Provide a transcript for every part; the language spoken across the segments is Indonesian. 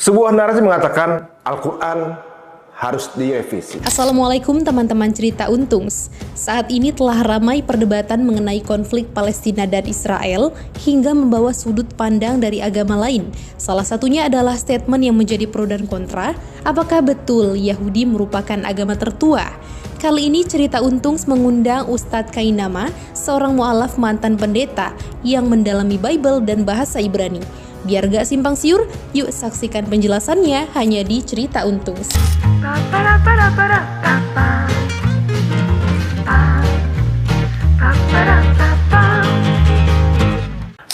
Sebuah narasi mengatakan Al-Quran harus direvisi. Assalamualaikum teman-teman cerita Untungs. Saat ini telah ramai perdebatan mengenai konflik Palestina dan Israel hingga membawa sudut pandang dari agama lain. Salah satunya adalah statement yang menjadi pro dan kontra, apakah betul Yahudi merupakan agama tertua? Kali ini cerita Untungs mengundang Ustadz Kainama, seorang mu'alaf mantan pendeta yang mendalami Bible dan bahasa Ibrani. Biar gak simpang siur, yuk saksikan penjelasannya hanya di cerita Untungs.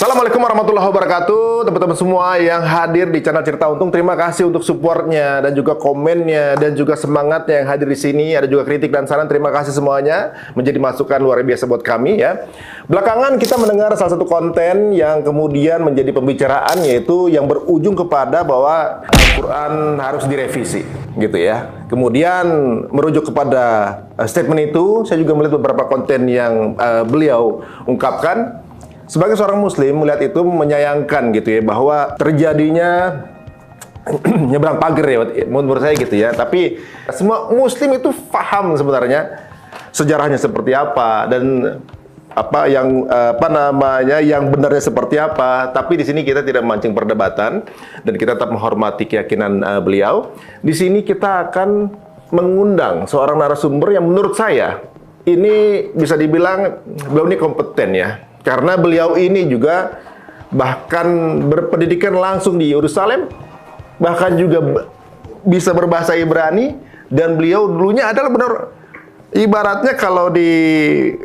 Assalamualaikum warahmatullahi wabarakatuh. Teman-teman semua yang hadir di channel Cerita Untung, terima kasih untuk supportnya dan juga komennya dan juga semangatnya yang hadir di sini. Ada juga kritik dan saran, terima kasih semuanya, menjadi masukan luar biasa buat kami ya. Belakangan kita mendengar salah satu konten yang kemudian menjadi pembicaraan, yaitu yang berujung kepada bahwa Al-Quran harus direvisi gitu ya. Kemudian merujuk kepada statement itu, saya juga melihat beberapa konten yang beliau ungkapkan. Sebagai seorang muslim melihat itu menyayangkan gitu ya, bahwa terjadinya nyebrang pagar ya menurut saya gitu ya. Tapi semua muslim itu paham sebenarnya sejarahnya seperti apa dan yang benarnya seperti apa. Tapi di sini kita tidak memancing perdebatan dan kita tetap menghormati keyakinan beliau. Di sini kita akan mengundang seorang narasumber yang menurut saya ini bisa dibilang beliau ini kompeten ya. Karena beliau ini juga bahkan berpendidikan langsung di Yerusalem, bahkan juga bisa berbahasa Ibrani, dan beliau dulunya adalah benar ibaratnya kalau di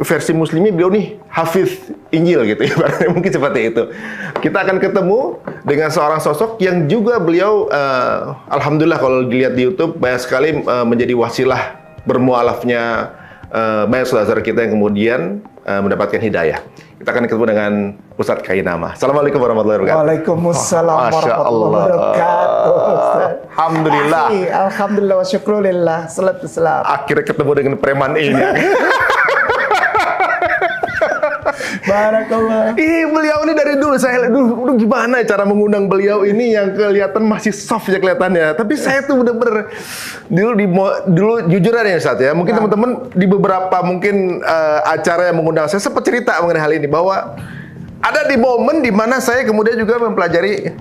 versi Muslimi beliau nih hafiz Injil gitu, ibaratnya mungkin seperti itu. Kita akan ketemu dengan seorang sosok yang juga beliau alhamdulillah kalau dilihat di YouTube banyak sekali menjadi wasilah bermualafnya banyak saudara kita yang kemudian mendapatkan hidayah. Kita akan ketemu dengan Ustadz Kainama. Assalamualaikum warahmatullahi wabarakatuh. Waalaikumsalam warahmatullahi wabarakatuh. Alhamdulillah. Alhamdulillah wa syukrulillah. Salatu salam. Akhirnya ketemu dengan preman ini. Barakallah. Beliau ini dari dulu saya lihat dulu gimana cara mengundang beliau ini yang kelihatan masih soft ya kelihatannya. Tapi saya tuh bener-bener dulu jujur aja ya Ustadz ya. Mungkin teman-teman di beberapa mungkin acara yang mengundang saya sempat cerita mengenai hal ini, bahwa ada di momen di mana saya kemudian juga mempelajari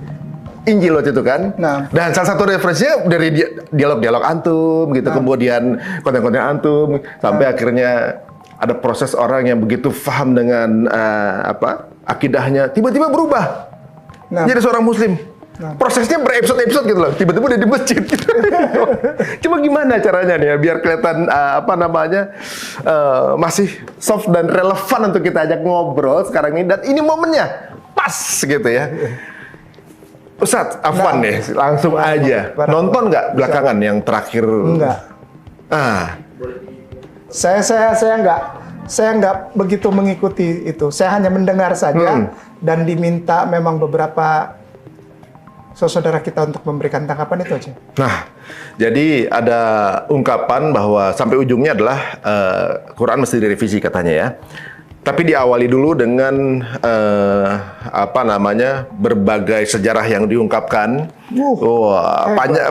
Injil waktu itu kan. Nah. Dan salah satu referensinya dari dialog-dialog antum gitu, kemudian konten-konten antum sampai akhirnya ada proses orang yang begitu paham dengan akidahnya tiba-tiba berubah jadi seorang muslim. Prosesnya berepisode-episode gitu loh. Tiba-tiba udah di masjid gitu. Cuma gimana caranya nih ya biar kelihatan masih soft dan relevan untuk kita ajak ngobrol sekarang ini, dan ini momennya pas gitu ya. Ustadz, Afwan nih, langsung aja. Nonton nggak belakangan yang terakhir? Enggak. Saya nggak begitu mengikuti itu. Saya hanya mendengar saja dan diminta memang beberapa saudara kita untuk memberikan tanggapan itu aja. Nah, jadi ada ungkapan bahwa sampai ujungnya adalah Quran mesti direvisi katanya ya. Tapi diawali dulu dengan berbagai sejarah yang diungkapkan.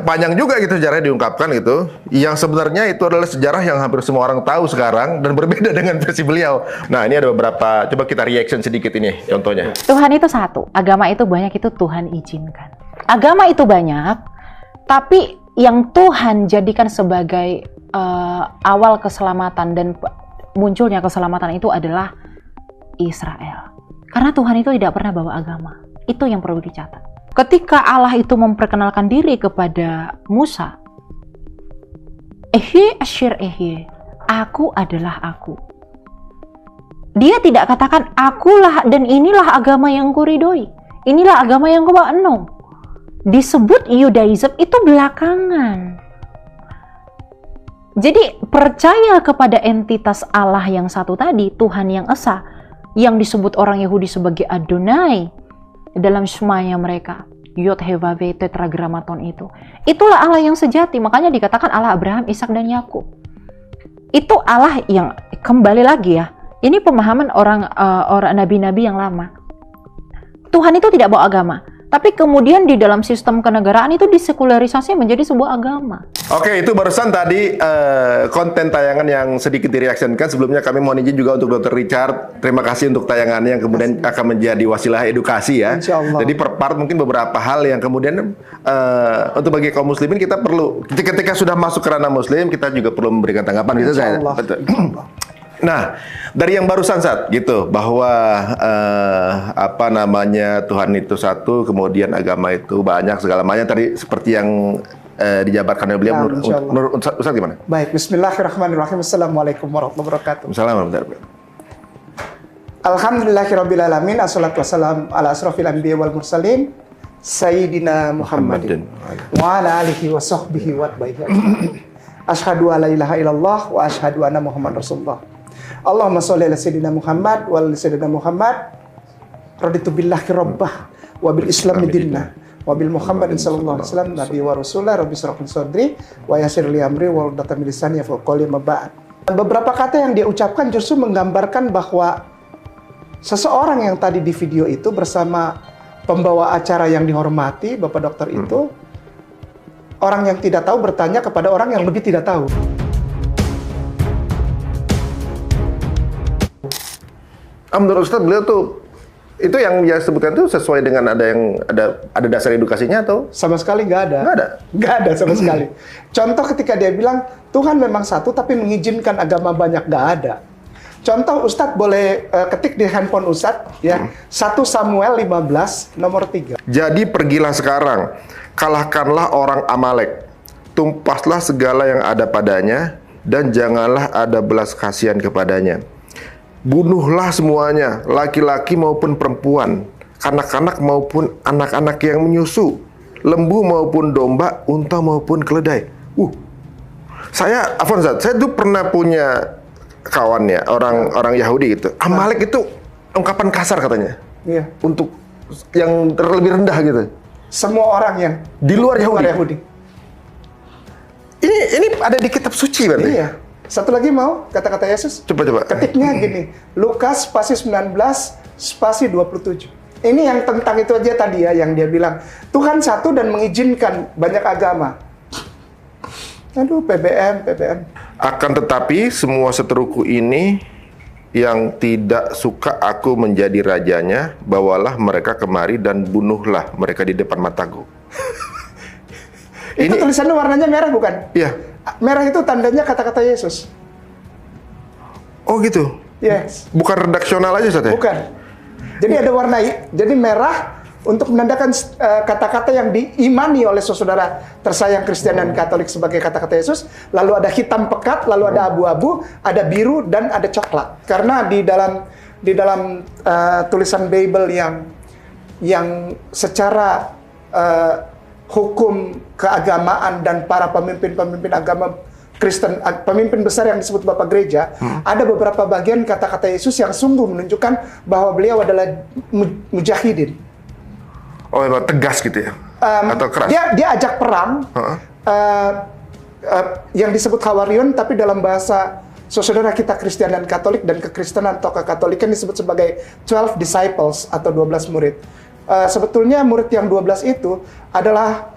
Panjang juga gitu sejarahnya diungkapkan gitu. Yang sebenarnya itu adalah sejarah yang hampir semua orang tahu sekarang dan berbeda dengan versi beliau. Nah, ini ada beberapa, coba kita reaction sedikit ini contohnya. Tuhan itu satu, agama itu banyak, itu Tuhan izinkan. Agama itu banyak, tapi yang Tuhan jadikan sebagai awal keselamatan dan munculnya keselamatan itu adalah Israel. Karena Tuhan itu tidak pernah bawa agama. Itu yang perlu dicatat. Ketika Allah itu memperkenalkan diri kepada Musa, aku adalah aku. Dia tidak katakan akulah dan inilah agama yang kuridhoi. Inilah agama yang kubawa. No. Disebut Yudaism itu belakangan. Jadi percaya kepada entitas Allah yang satu tadi, Tuhan yang Esa, yang disebut orang Yahudi sebagai Adonai dalam Shema-nya mereka, Yod He Vav He tetragramaton itu. Itulah Allah yang sejati. Makanya dikatakan Allah Abraham, Ishak dan Yakub. Itu Allah yang kembali lagi ya. Ini pemahaman orang nabi-nabi yang lama. Tuhan itu tidak bawa agama, Tapi kemudian di dalam sistem kenegaraan itu disekularisasi menjadi sebuah agama. Oke, itu barusan tadi konten tayangan yang sedikit direaksikan. Sebelumnya kami mohon izin juga untuk Dr. Richard. Terima kasih untuk tayangannya yang kemudian akan menjadi wasilah edukasi ya. Insya Allah. Jadi per part mungkin beberapa hal yang kemudian untuk bagi kaum muslimin kita perlu ketika sudah masuk ke ranah muslim kita juga perlu memberikan tanggapan gitu saya. Allah. Betul. Nah, dari yang barusan saat gitu bahwa apa namanya Tuhan itu satu, kemudian agama itu banyak segala macam tadi seperti yang dijabarkan oleh beliau. Nah, menurut Ustaz gimana? Baik, Bismillahirrahmanirrahim. Assalamualaikum warahmatullahi wabarakatuh. Assalamualaikum. Alhamdulillahirrabbilalamin. Assalatu wassalam ala asrafil anbiya wal mursalin Sayyidina Muhammadin wa ala alihi wa sahbihi wa atba'ihi. Asyhadu an la ilaha illallah wa asyhadu anna Muhammad Rasulullah. Allahumma sholli ala sayyidina Muhammad wa ala sayyidina Muhammad. Raditu billahi rabbah wa bil islami dinna wa bil Muhammadin sallallahu alaihi wasallam nabi wa rasulah. Rabbi shrah li sadri wa yassir li amri wa hlul min lisani yafqahu qawli ma ba'd. Beberapa kata yang dia ucapkan justru menggambarkan bahwa seseorang yang tadi di video itu bersama pembawa acara yang dihormati, Bapak Dokter itu, orang yang tidak tahu bertanya kepada orang yang lebih tidak tahu. Menurut Ustaz beliau tuh itu yang dia sebutkan itu sesuai dengan ada dasar edukasinya atau Sama sekali nggak ada. nggak ada? Nggak ada sama sekali. Contoh ketika dia bilang, Tuhan memang satu tapi mengizinkan agama banyak, nggak ada. Contoh Ustadz boleh ketik di handphone Ustadz, ya. 1 Samuel 15, nomor 3. Jadi pergilah sekarang, kalahkanlah orang Amalek, tumpaslah segala yang ada padanya, dan janganlah ada belas kasihan kepadanya. Bunuhlah semuanya, laki-laki maupun perempuan, kanak-kanak maupun anak-anak yang menyusu, lembu maupun domba, unta maupun keledai. Saya tuh pernah punya kawannya, orang Yahudi gitu. Amalek itu ungkapan kasar katanya. Iya. Untuk yang terlebih rendah gitu. Semua orang yang Di luar Yahudi. Yahudi. Ini ada di kitab suci berarti. Iya. Satu lagi mau kata-kata Yesus? Coba. Ketiknya gini, Lukas spasi 19 spasi 27. Ini yang tentang itu aja tadi ya, yang dia bilang Tuhan satu dan mengizinkan banyak agama. Aduh, PBM. Akan tetapi semua seteruku ini yang tidak suka aku menjadi rajanya, bawalah mereka kemari dan bunuhlah mereka di depan mataku. Itu tulisannya warnanya merah bukan? Iya. Merah itu tandanya kata-kata Yesus. Oh gitu. Yes. Bukan redaksional aja Ustaz ya? Bukan. Jadi ada warna, jadi merah untuk menandakan kata-kata yang diimani oleh saudara tersayang Kristen dan Katolik sebagai kata-kata Yesus. Lalu ada hitam pekat, lalu ada abu-abu, ada biru dan ada coklat. Karena di dalam tulisan Bible yang secara hukum keagamaan dan para pemimpin agama Kristen, pemimpin besar yang disebut Bapak Gereja, ada beberapa bagian kata-kata Yesus yang sungguh menunjukkan bahwa beliau adalah mujahidin. Oh, emang tegas gitu ya? Atau keras? Dia ajak perang, yang disebut Hawarion, tapi dalam bahasa saudara kita Kristen dan Katolik dan kekristenan atau kekatolikan disebut sebagai 12 disciples atau 12 murid. Sebetulnya murid yang 12 itu adalah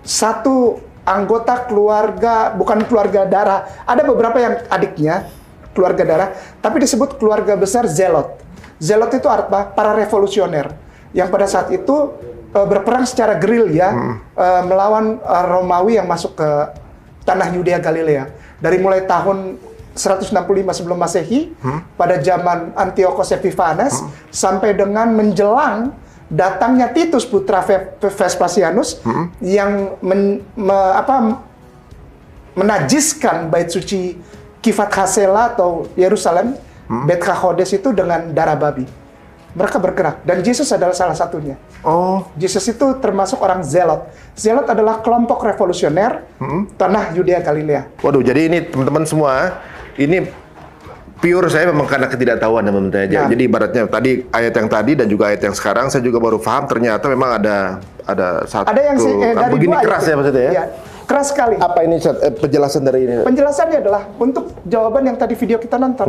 satu anggota keluarga, bukan keluarga darah. Ada beberapa yang adiknya keluarga darah, tapi disebut keluarga besar Zelot. Zelot itu apa? Para revolusioner yang pada saat itu berperang secara gerilya melawan Romawi yang masuk ke tanah Yudea Galilea. Dari mulai tahun 165 sebelum Masehi, pada zaman Antiochus Epiphanes, sampai dengan menjelang datangnya Titus putra Vespasianus yang menajiskan bait suci Kifat Hasela atau Yerusalem, Beit HaKodes itu dengan darah babi. Mereka bergerak, dan Yesus adalah salah satunya. Oh, Yesus itu termasuk orang Zelot. Zelot adalah kelompok revolusioner tanah Yudea Galilea. waduh, jadi ini teman-teman semua, ini pure saya memang karena ketidaktahuan teman-teman aja. Jadi ibaratnya tadi ayat yang tadi dan juga ayat yang sekarang saya juga baru paham ternyata memang ada satu. Ada yang dari begini dua keras ayat ya maksudnya ya? Iya, keras sekali. Apa ini penjelasan dari ini? Penjelasannya adalah untuk jawaban yang tadi video kita nonton.